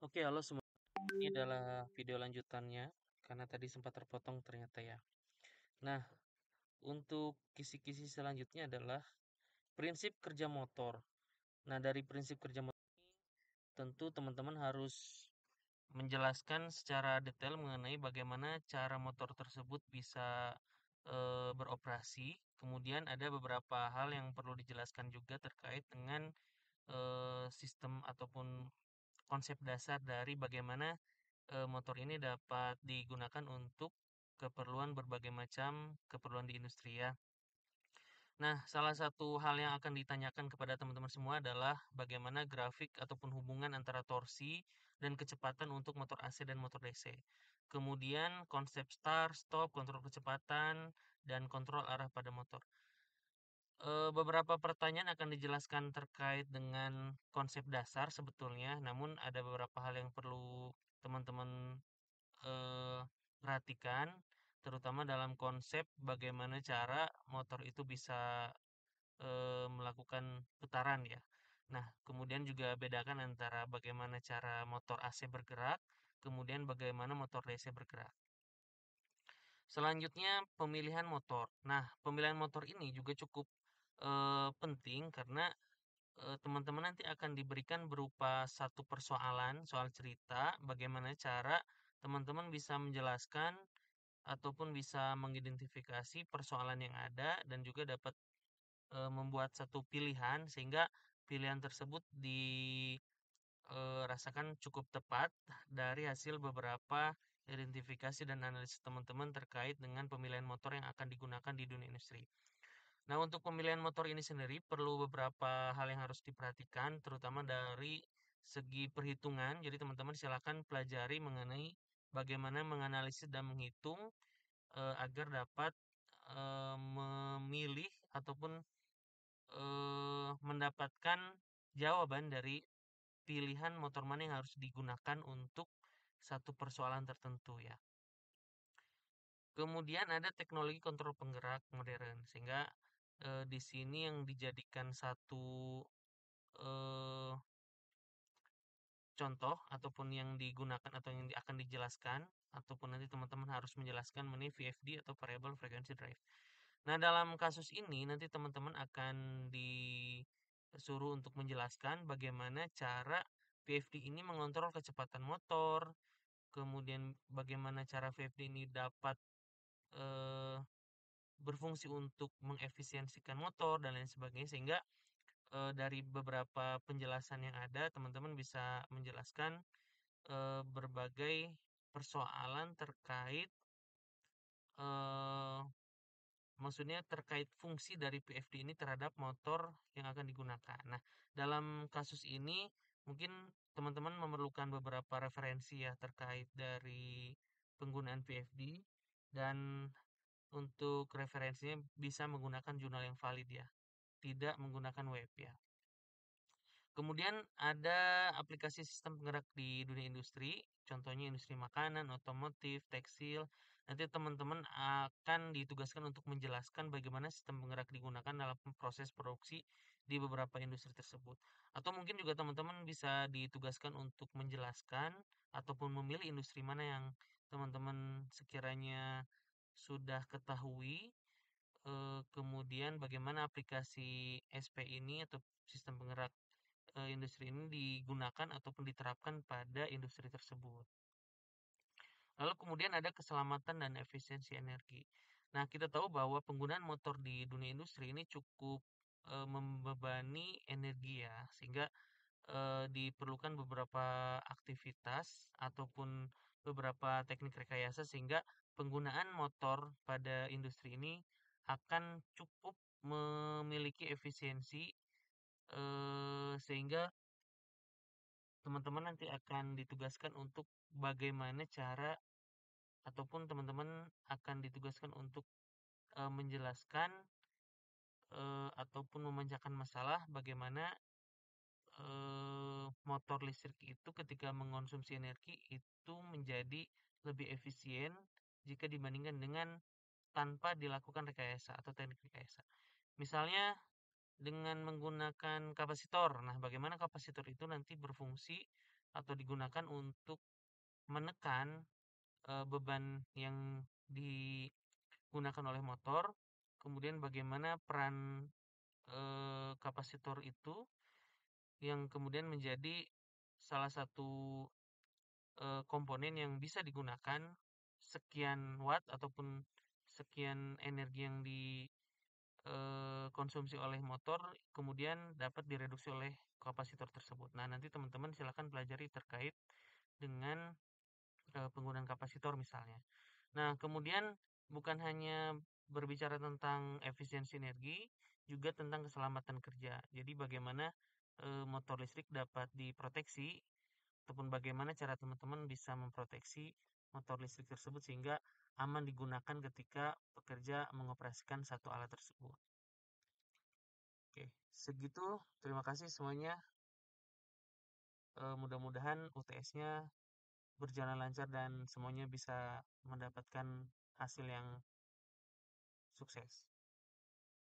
Oke, halo semua. Ini adalah video lanjutannya karena tadi sempat terpotong ternyata ya. Nah, untuk kisi-kisi selanjutnya adalah prinsip kerja motor. Nah, dari prinsip kerja motor ini tentu teman-teman harus menjelaskan secara detail mengenai bagaimana cara motor tersebut bisa beroperasi. Kemudian ada beberapa hal yang perlu dijelaskan juga terkait dengan sistem ataupun konsep dasar dari bagaimana motor ini dapat digunakan untuk keperluan berbagai macam keperluan di industri ya. Nah, salah satu hal yang akan ditanyakan kepada teman-teman semua adalah bagaimana grafik ataupun hubungan antara torsi dan kecepatan untuk motor AC dan motor DC. Kemudian konsep start, stop, kontrol kecepatan, dan kontrol arah pada motor. Beberapa pertanyaan akan dijelaskan terkait dengan konsep dasar sebetulnya, namun ada beberapa hal yang perlu teman-teman eee, perhatikan, terutama dalam konsep bagaimana cara motor itu bisa, melakukan putaran ya. Nah, kemudian juga bedakan antara bagaimana cara motor AC bergerak, kemudian bagaimana motor DC bergerak. Selanjutnya pemilihan motor. Nah, pemilihan motor ini juga cukup, penting karena, teman-teman nanti akan diberikan berupa satu persoalan, soal cerita, bagaimana cara teman-teman bisa menjelaskan ataupun bisa mengidentifikasi persoalan yang ada dan juga dapat membuat satu pilihan sehingga pilihan tersebut dirasakan cukup tepat dari hasil beberapa identifikasi dan analisis teman-teman terkait dengan pemilihan motor yang akan digunakan di dunia industri. Nah, untuk pemilihan motor ini sendiri perlu beberapa hal yang harus diperhatikan, terutama dari segi perhitungan. Jadi, teman-teman silakan pelajari mengenai bagaimana menganalisis dan menghitung agar dapat memilih ataupun mendapatkan jawaban dari pilihan motor mana yang harus digunakan untuk satu persoalan tertentu ya. Kemudian ada teknologi kontrol penggerak modern sehingga di sini yang dijadikan satu eh, contoh ataupun yang digunakan atau yang akan dijelaskan ataupun nanti teman-teman harus menjelaskan mengenai VFD atau variable frequency drive. Nah, dalam kasus ini nanti teman-teman akan disuruh untuk menjelaskan bagaimana cara VFD ini mengontrol kecepatan motor, kemudian bagaimana cara VFD ini dapat eh, berfungsi untuk mengefisiensikan motor dan lain sebagainya sehingga dari beberapa penjelasan yang ada teman-teman bisa menjelaskan berbagai persoalan terkait eh, maksudnya terkait fungsi dari PFD ini terhadap motor yang akan digunakan. Nah, dalam kasus ini mungkin teman-teman memerlukan beberapa referensi ya terkait dari penggunaan PFD dan untuk referensinya bisa menggunakan jurnal yang valid ya, tidak menggunakan web ya. Kemudian ada aplikasi sistem penggerak di dunia industri, contohnya industri makanan, otomotif, tekstil. Nanti teman-teman akan ditugaskan untuk menjelaskan bagaimana sistem penggerak digunakan dalam proses produksi di beberapa industri tersebut. Atau mungkin juga teman-teman bisa ditugaskan untuk menjelaskan ataupun memilih industri mana yang teman-teman sekiranya sudah ketahui, kemudian bagaimana aplikasi SP ini atau sistem penggerak industri ini digunakan ataupun diterapkan pada industri tersebut. Lalu kemudian ada keselamatan dan efisiensi energi. Nah, kita tahu bahwa penggunaan motor di dunia industri ini cukup membebani energi ya, sehingga diperlukan beberapa aktivitas ataupun beberapa teknik rekayasa sehingga penggunaan motor pada industri ini akan cukup memiliki efisiensi sehingga teman-teman nanti akan ditugaskan untuk bagaimana cara ataupun teman-teman akan ditugaskan untuk menjelaskan ataupun memecahkan masalah bagaimana motor listrik itu ketika mengonsumsi energi itu menjadi lebih efisien jika dibandingkan dengan tanpa dilakukan rekayasa atau teknik rekayasa. Misalnya dengan menggunakan kapasitor. Nah, bagaimana kapasitor itu nanti berfungsi atau digunakan untuk menekan beban yang digunakan oleh motor, kemudian bagaimana peran kapasitor itu yang kemudian menjadi salah satu komponen yang bisa digunakan sekian watt ataupun sekian energi yang dikonsumsi oleh motor kemudian dapat direduksi oleh kapasitor tersebut. Nah, nanti teman-teman silakan pelajari terkait dengan penggunaan kapasitor misalnya. Nah, kemudian bukan hanya berbicara tentang efisiensi energi, juga tentang keselamatan kerja. Jadi bagaimana motor listrik dapat diproteksi ataupun bagaimana cara teman-teman bisa memproteksi motor listrik tersebut sehingga aman digunakan ketika pekerja mengoperasikan satu alat tersebut. Oke, segitu. Terima kasih semuanya. Mudah-mudahan UTS-nya berjalan lancar dan semuanya bisa mendapatkan hasil yang sukses.